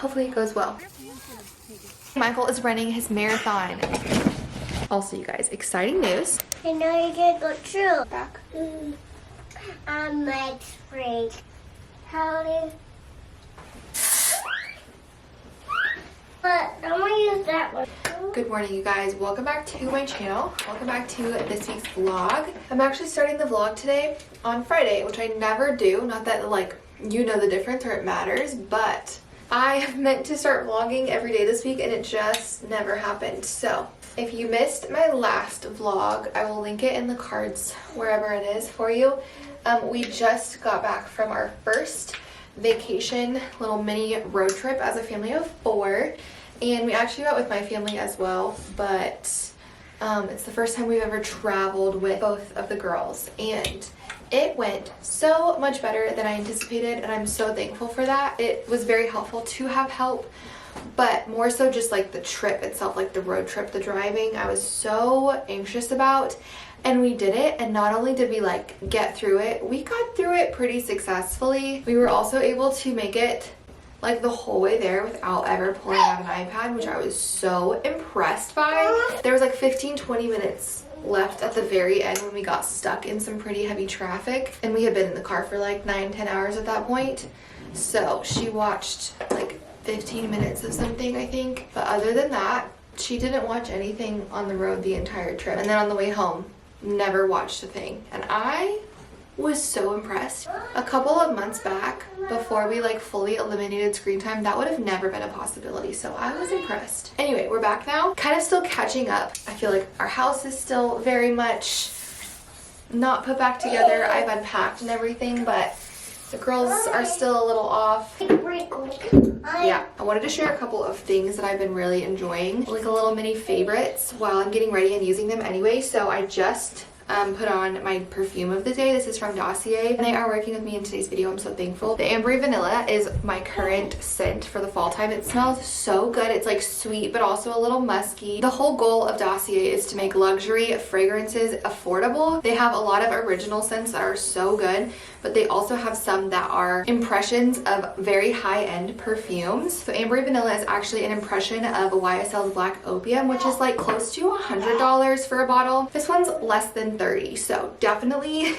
hopefully it goes well. Michael is running his marathon. Also, you guys, exciting news. I know you can go through. Back. I'm like spring. How do But I'm gonna use that one. Good morning, you guys. Welcome back to my channel. Welcome back to this week's vlog. I'm actually starting the vlog today on Friday, which I never do. Not that, like, you know the difference or it matters, but I meant to start vlogging every day this week and it just never happened. So if you missed my last vlog, I will link it in the cards wherever it is for you. We just got back from our first vacation, little mini road trip as a family of 4, and we actually went with my family as well, but it's the first time we've ever traveled with both of the girls, and it went so much better than I anticipated, and I'm so thankful for that. It was very helpful to have help, but more so just like the trip itself, like the road trip, the driving, I was so anxious about. And we did it, and not only did we like get through it, we got through it pretty successfully. We were also able to make it like the whole way there without ever pulling out an iPad, which I was so impressed by. There was like 15-20 minutes left at the very end when we got stuck in some pretty heavy traffic, and we had been in the car for like 9-10 hours at that point. So she watched like 15 minutes of something, I think, but other than that, she didn't watch anything on the road the entire trip. And then on the way home, never watched a thing, and I was so impressed. A couple of months back, before we like fully eliminated screen time, that would have never been a possibility, so I was impressed. Anyway, we're back now, kind of still catching up. I feel like our house is still very much not put back together. I've unpacked and everything, but the girls are still a little off. Yeah, I wanted to share a couple of things that I've been really enjoying, like a little mini favorites while I'm getting ready and using them anyway. So I just put on my perfume of the day. This is from Dossier, and they are working with me in today's video. I'm so thankful. The Ambery Vanilla is my current scent for the fall time. It smells so good. It's like sweet, but also a little musky. The whole goal of Dossier is to make luxury fragrances affordable. They have a lot of original scents that are so good, but they also have some that are impressions of very high-end perfumes. So Ambery Vanilla is actually an impression of YSL's Black Opium, which is like close to $100 for a bottle. This one's less than 30, so definitely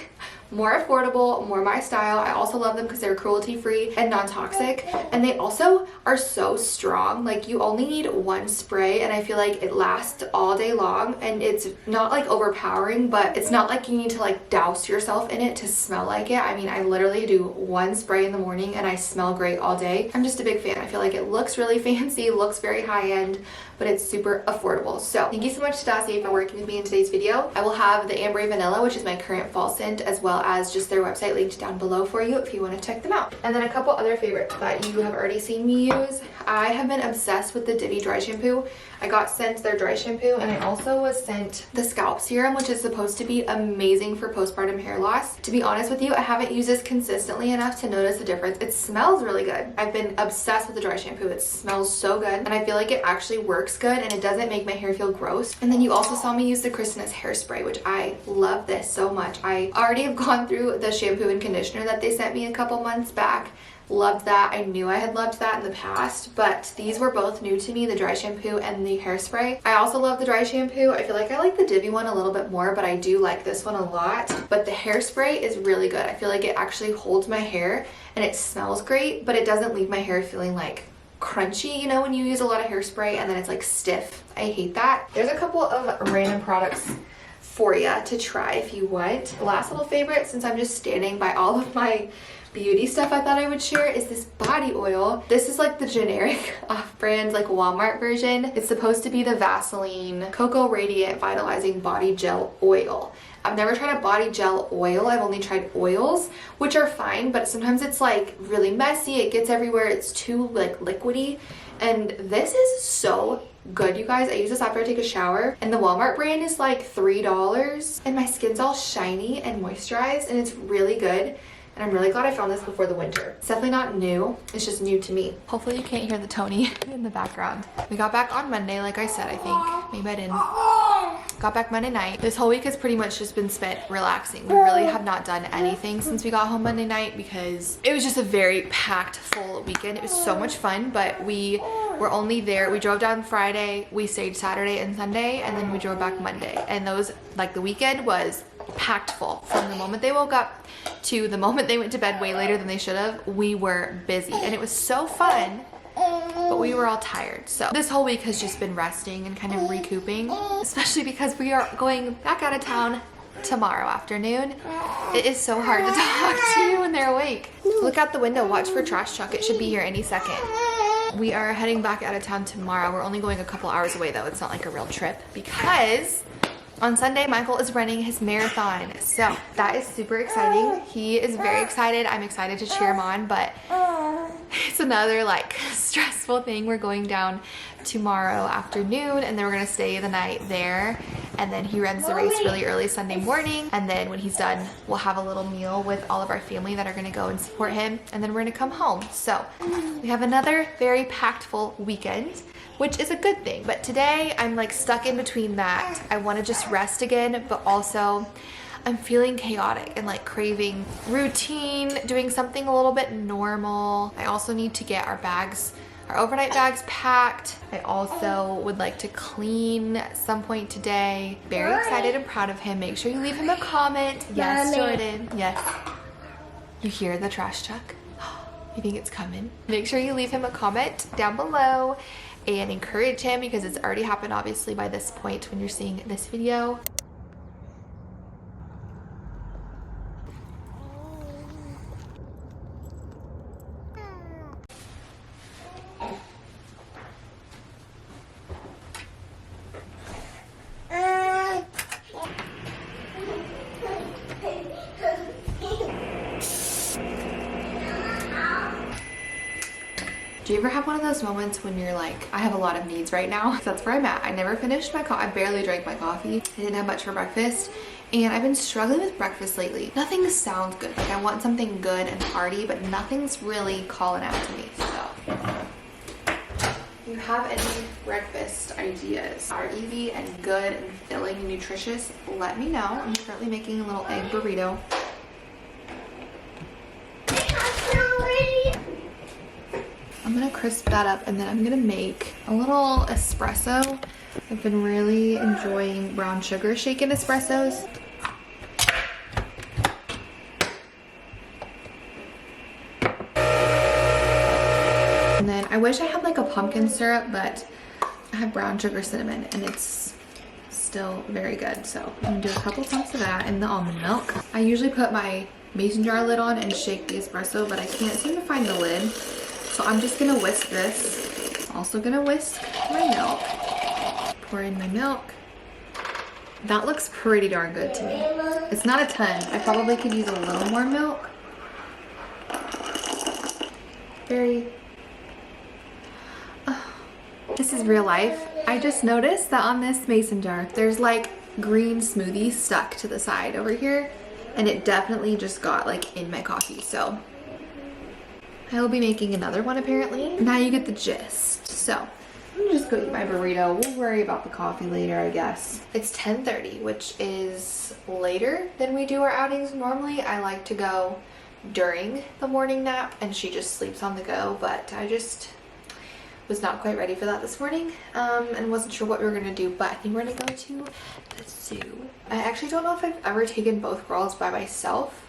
more affordable, more my style. I also love them because they're cruelty-free and non-toxic, and they also are so strong. Like, you only need one spray, and I feel like it lasts all day long, and it's not like overpowering, but it's not like you need to like douse yourself in it to smell like it. I mean, I literally do one spray in the morning and I smell great all day. I'm just a big fan. I feel like it looks really fancy, looks very high-end, but it's super affordable. So thank you so much to Dossier for working with me in today's video. I will have the Ambery Vanilla, which is my current fall scent, as well as just their website linked down below for you if you want to check them out. And then a couple other favorites that you have already seen me use. I have been obsessed with the Divi dry shampoo. I got sent their dry shampoo, and I also was sent the scalp serum, which is supposed to be amazing for postpartum hair loss. To be honest with you, I haven't used this consistently enough to notice a difference. It smells really good. I've been obsessed with the dry shampoo. It smells so good, and I feel like it actually works good, and it doesn't make my hair feel gross. And then you also saw me use the Christina's hairspray, which I love this so much. I already have gone through the shampoo and conditioner that they sent me a couple months back. Loved that. I knew I had loved that in the past, but these were both new to me, the dry shampoo and the hairspray. I also love the dry shampoo. I feel like I like the Divi one a little bit more, but I do like this one a lot. But the hairspray is really good. I feel like it actually holds my hair, and it smells great, but it doesn't leave my hair feeling like crunchy, you know, when you use a lot of hairspray and then it's like stiff. I hate that. There's a couple of random products for you to try if you want. Last little favorite, since I'm just standing by all of my beauty stuff, I thought I would share is this body oil. This is like the generic off-brand like Walmart version. It's supposed to be the Vaseline Cocoa Radiant Vitalizing Body Gel Oil. I've never tried a body gel oil. I've only tried oils, which are fine, but sometimes it's like really messy. It gets everywhere. It's too like liquidy. And this is so good, you guys. I use this after I take a shower, and the Walmart brand is like $3, and my skin's all shiny and moisturized, and it's really good. And I'm really glad I found this before the winter. It's definitely not new, it's just new to me. Hopefully you can't hear the Tony in the background. We got back on Monday, like I said, I think. Maybe I didn't. got back Monday night. This whole week has pretty much just been spent relaxing. We really have not done anything since we got home Monday night because it was just a very packed full weekend. It was so much fun, but we were only there. We drove down Friday, we stayed Saturday and Sunday, and then we drove back Monday. And those, like, the weekend was packed full. From the moment they woke up to the moment they went to bed way later than they should have, we were busy. And it was so fun, but we were all tired. So this whole week has just been resting and kind of recouping, especially because we are going back out of town tomorrow afternoon. It is so hard to talk to you when they're awake. Look out the window, watch for trash truck. It should be here any second. We are heading back out of town tomorrow. We're only going a couple hours away though. It's not like a real trip because on Sunday, Michael is running his marathon. So that is super exciting. He is very excited. I'm excited to cheer him on, but it's another like stressful thing. We're going down tomorrow afternoon and then we're gonna stay the night there. And then he runs the race really early Sunday morning. And then when he's done, we'll have a little meal with all of our family that are gonna go and support him. And then we're gonna come home. So we have another very packed full weekend, which is a good thing. But today I'm like stuck in between that. I wanna just rest again, but also I'm feeling chaotic and like craving routine, doing something a little bit normal. I also need to get our bags, our overnight bags packed. I also would like to clean at some point today. Very excited and proud of him. Make sure you leave him a comment. Yes, Jordan. Yes. You hear the trash truck? You think it's coming? Make sure you leave him a comment down below and encourage him because it's already happened obviously by this point when you're seeing this video. Do you ever have one of those moments when you're like, I have a lot of needs right now? That's where I'm at. I never finished my coffee. I barely drank my coffee. I didn't have much for breakfast. And I've been struggling with breakfast lately. Nothing sounds good. Like I want something good and hearty, but nothing's really calling out to me. So if you have any breakfast ideas are easy and good and filling and nutritious, let me know. I'm currently making a little egg burrito. I'm gonna crisp that up and then I'm gonna make a little espresso. I've been really enjoying brown sugar shaken espressos. And then I wish I had like a pumpkin syrup, but I have brown sugar cinnamon and it's still very good. So I'm gonna do a couple pumps of that in the almond milk. I usually put my mason jar lid on and shake the espresso, but I can't seem to find the lid. So I'm just gonna whisk this. Also gonna whisk my milk. Pour in my milk. That looks pretty darn good to me. It's not a ton. I probably could use a little more milk. This is real life. I just noticed that on this mason jar, there's like green smoothie stuck to the side over here. And it definitely just got like in my coffee, so I will be making another one apparently. Now you get the gist. So I'm gonna just go eat my burrito. We'll worry about the coffee later, I guess. It's 10:30, which is later than we do our outings normally. I like to go during the morning nap and she just sleeps on the go, but I just was not quite ready for that this morning and wasn't sure what we were gonna do, but I think we're gonna go to the zoo. I actually don't know if I've ever taken both girls by myself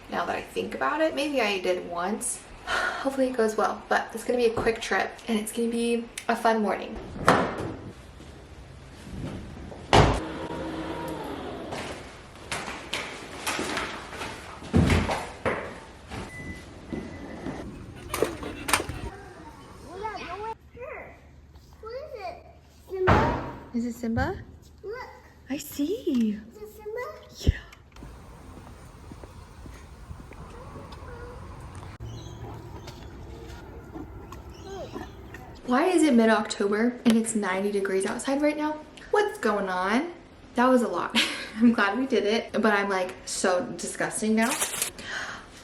now that I think about it. Maybe I did once. Hopefully it goes well, but it's gonna be a quick trip and it's gonna be a fun morning. Is it Simba? Look. I see. Is it Simba? Yeah. Why is it mid-October and it's 90 degrees outside right now? What's going on? That was a lot. I'm glad we did it, but I'm like so disgusting now.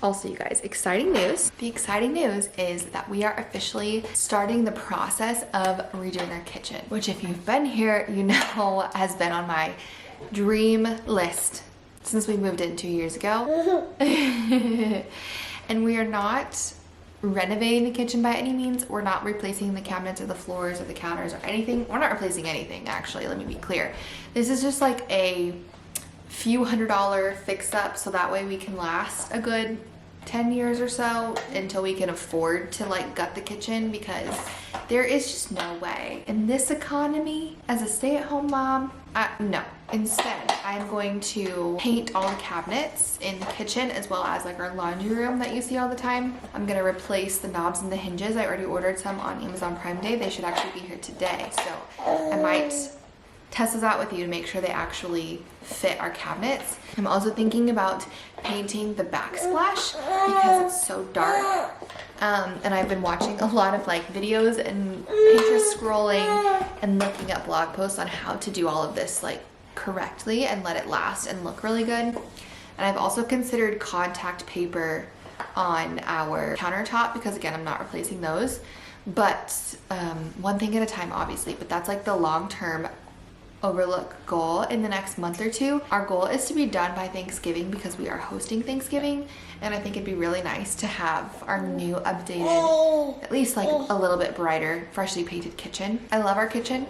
Also, you guys, exciting news. The exciting news is that we are officially starting the process of redoing our kitchen, which if you've been here, you know has been on my dream list since we moved in 2 years ago. And we are not renovating the kitchen by any means. We're not replacing the cabinets or the floors or the counters or anything. We're not replacing anything, actually, let me be clear. This is just like a few $100 fix up so that way we can last a good 10 years or so until we can afford to like gut the kitchen, because there is just no way in this economy as a stay-at-home mom. No. Instead, I'm going to paint all the cabinets in the kitchen as well as like our laundry room that you see all the time. I'm gonna replace the knobs and the hinges. I already ordered some on Amazon Prime Day. They should actually be here today. So I might test those out with you to make sure they actually fit our cabinets. I'm also thinking about painting the backsplash because it's so dark. And I've been watching a lot of like videos and Pinterest scrolling and looking up blog posts on how to do all of this like correctly and let it last and look really good. And I've also considered contact paper on our countertop because again, I'm not replacing those. But one thing at a time, obviously, but that's like the long-term overlook goal in the next month or two. Our goal is to be done by Thanksgiving because we are hosting Thanksgiving, and I think it'd be really nice to have our new updated, at least like a little bit brighter, freshly painted kitchen. I love our kitchen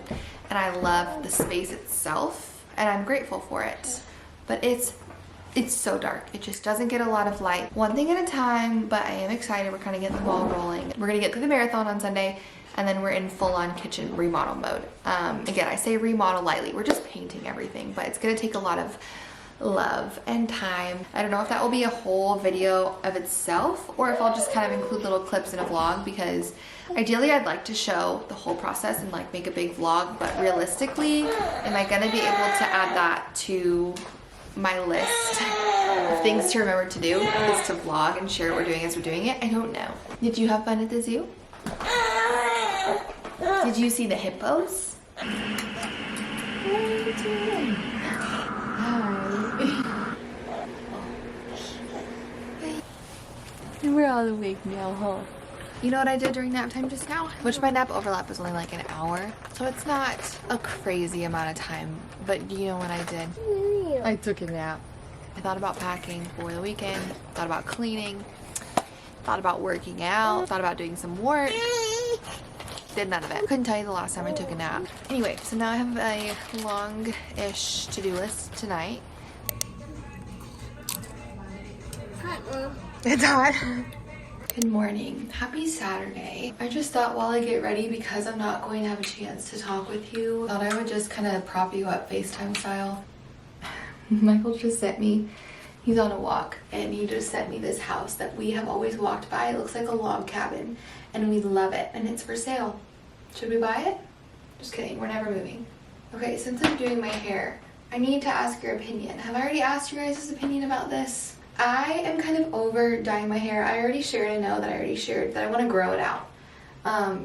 and I love the space itself and I'm grateful for it, but it's so dark. It just doesn't get a lot of light. One thing at a time, but I am excited. We're kind of getting the ball rolling. We're gonna get through the marathon on Sunday and then we're in full-on kitchen remodel mode. Again, I say remodel lightly. We're just painting everything, but it's gonna take a lot of love and time. I don't know if that will be a whole video of itself or if I'll just kind of include little clips in a vlog, because ideally I'd like to show the whole process and like make a big vlog, but realistically, am I gonna be able to add that to my list of things to remember to do is to vlog and share what we're doing as we're doing it? I don't know. Did you have fun at the zoo? Did you see the hippos? What are you doing? Hi. We're all awake now, huh? You know what I did during nap time just now? Which my nap overlap was only like an hour, so it's not a crazy amount of time, but you know what I did? I took a nap. I thought about packing for the weekend, thought about cleaning, thought about working out, thought about doing some work. Did none of it. Couldn't tell you the last time I took a nap. Anyway, so now I have a long-ish to-do list tonight. Hi, Mom. It's hot. Good morning. Happy Saturday. I just thought while I get ready, because I'm not going to have a chance to talk with you, thought I would just kind of prop you up FaceTime style. Michael just sent me, he's on a walk, and he just sent me this house that we have always walked by. It looks like a log cabin, and we love it, and it's for sale. Should we buy it? Just kidding, we're never moving. Okay, since I'm doing my hair, I need to ask your opinion. Have I already asked you guys' opinion about this? I am kind of over dyeing my hair. I already shared, I know that I already shared that I want to grow it out.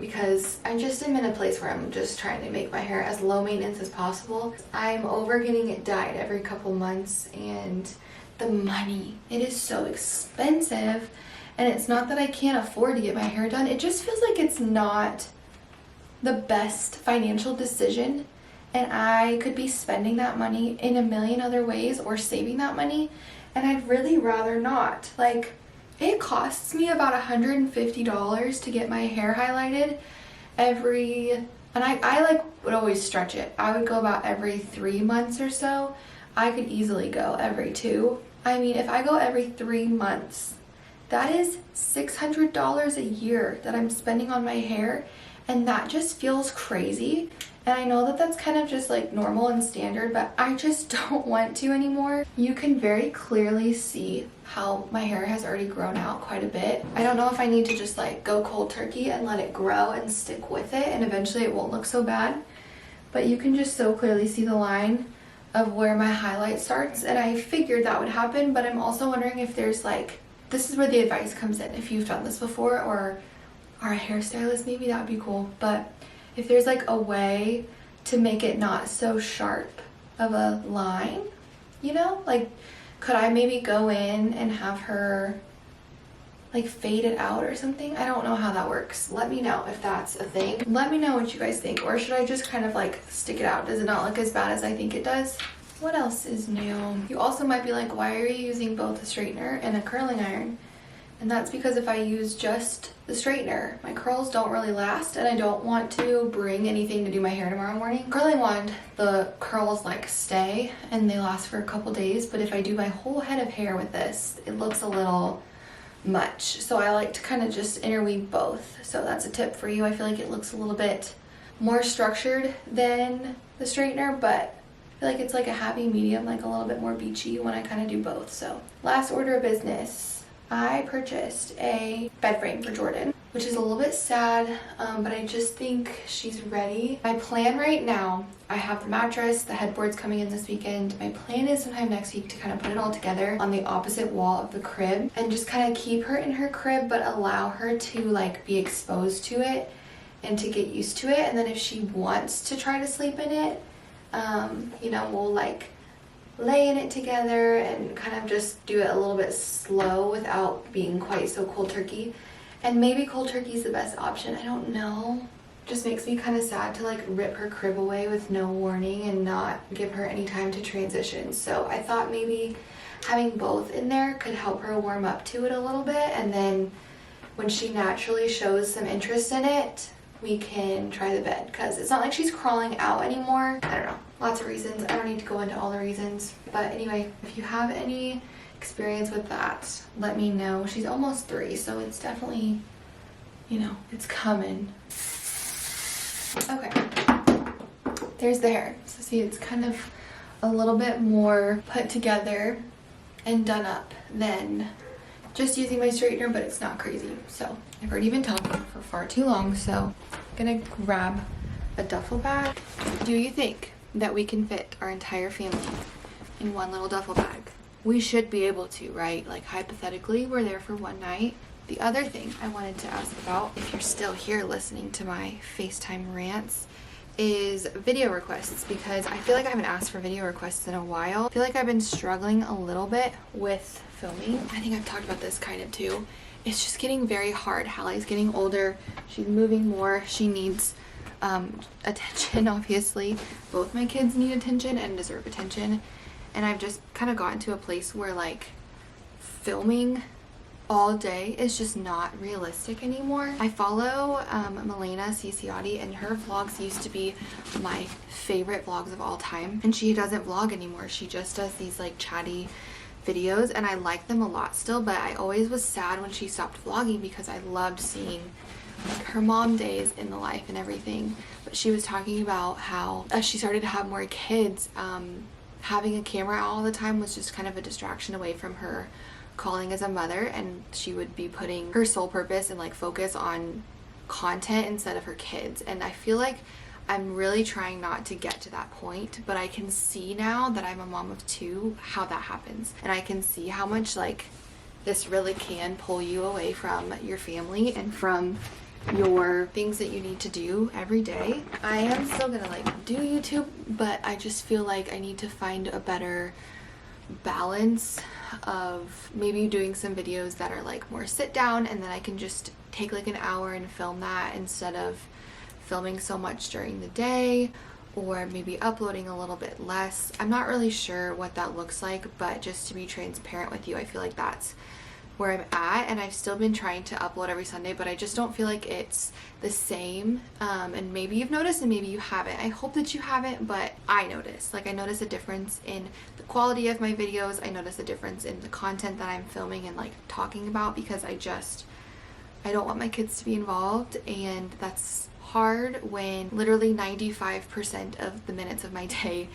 Because I just am in a place where I'm just trying to make my hair as low maintenance as possible. I'm over getting it dyed every couple months, and the money, it is so expensive. And it's not that I can't afford to get my hair done, it just feels like it's not the best financial decision, and I could be spending that money in a million other ways or saving that money, and I'd really rather not. Like, it costs me about $150 to get my hair highlighted and I like would always stretch it. I would go about every 3 months or so. I could easily go every 2. I mean, if I go every 3 months, that is $600 a year that I'm spending on my hair, and that just feels crazy. And I know that that's kind of just like normal and standard, but I just don't want to anymore. You can very clearly see how my hair has already grown out quite a bit. I don't know if I need to just like go cold turkey and let it grow and stick with it, and eventually it won't look so bad. But you can just so clearly see the line of where my highlight starts, and I figured that would happen, but I'm also wondering if there's like, this is where the advice comes in. If you've done this before or are a hairstylist, maybe that would be cool. But if there's like a way to make it not so sharp of a line, you know, like could I maybe go in and have her like fade it out or something. I don't know how that works. Let me know if that's a thing. Let me know what you guys think. Or should I just kind of like stick it out? Does it not look as bad as I think it does? What else is new? You also might be like, why are you using both a straightener and a curling iron? And that's because if I use just the straightener, my curls don't really last, and I don't want to bring anything to do my hair tomorrow morning. Curling wand, the curls like stay and they last for a couple days, but if I do my whole head of hair with this, it looks a little much. So I like to kind of just interweave both. So that's a tip for you. I feel like it looks a little bit more structured than the straightener, but I feel like it's like a happy medium, like a little bit more beachy when I kind of do both. So last order of business, I purchased a bed frame for Jordan, which is a little bit sad, but I just think she's ready. My plan right now, I have the mattress, the headboard's coming in this weekend. My plan is sometime next week to kind of put it all together on the opposite wall of the crib and just kind of keep her in her crib, but allow her to like be exposed to it and to get used to it. And then if she wants to try to sleep in it, you know, we'll like lay in it together and kind of just do it a little bit slow without being quite so cold turkey. And maybe cold turkey is the best option. I don't know. Just makes me kind of sad to like rip her crib away with no warning and not give her any time to transition. So I thought maybe having both in there could help her warm up to it a little bit, and then when she naturally shows some interest in it, we can try the bed, because it's not like she's crawling out anymore. I don't know, lots of reasons. I don't need to go into all the reasons, but anyway, if you have any experience with that, let me know. She's almost 3, so it's definitely, you know, it's coming. Okay, there's the hair. So see, it's kind of a little bit more put together and done up than just using my straightener, but it's not crazy. So I've already been talking for far too long, so I'm gonna grab a duffel bag. Do you think that we can fit our entire family in one little duffel bag? We should be able to, right? Like hypothetically, we're there for one night. The other thing I wanted to ask about, if you're still here listening to my FaceTime rants, is video requests, because I feel like I haven't asked for video requests in a while. I feel like I've been struggling a little bit with filming. I think I've talked about this kind of too. It's just getting very hard. Hallie's getting older. She's moving more. She needs attention, obviously. Both my kids need attention and deserve attention. And I've just kind of gotten to a place where like filming all day is just not realistic anymore. I follow Milena Ciciotti, and her vlogs used to be my favorite vlogs of all time, and she doesn't vlog anymore. She just does these like chatty videos, and I like them a lot still, but I always was sad when she stopped vlogging because I loved seeing like her mom days in the life and everything. But she was talking about how as she started to have more kids, having a camera all the time was just kind of a distraction away from her calling as a mother, and she would be putting her sole purpose and like focus on content instead of her kids. And I feel like I'm really trying not to get to that point, but I can see now that I'm a mom of 2 how that happens, and I can see how much like this really can pull you away from your family and from your things that you need to do every day. I am still gonna like do YouTube, but I just feel like I need to find a better balance of maybe doing some videos that are like more sit down, and then I can just take like an hour and film that instead of filming so much during the day, or maybe uploading a little bit less. I'm not really sure what that looks like, but just to be transparent with you, I feel like that's where I'm at. And I've still been trying to upload every Sunday, but I just don't feel like it's the same. And maybe you've noticed and maybe you haven't. I hope that you haven't, but I noticed. Like I notice a difference in the quality of my videos. I notice a difference in the content that I'm filming and like talking about, because I don't want my kids to be involved, and that's hard when literally 95% of the minutes of my day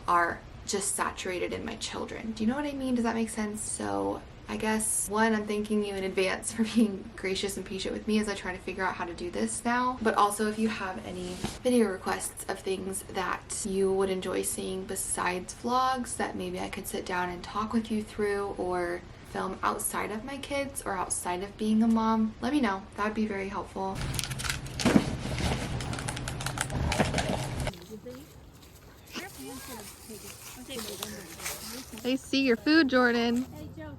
are just saturated in my children. Do you know what I mean? Does that make sense? So I guess, one, I'm thanking you in advance for being gracious and patient with me as I try to figure out how to do this now. But also, if you have any video requests of things that you would enjoy seeing besides vlogs that maybe I could sit down and talk with you through, or film outside of my kids or outside of being a mom, let me know. That would be very helpful. I see your food, Jordan. Hey, Joe.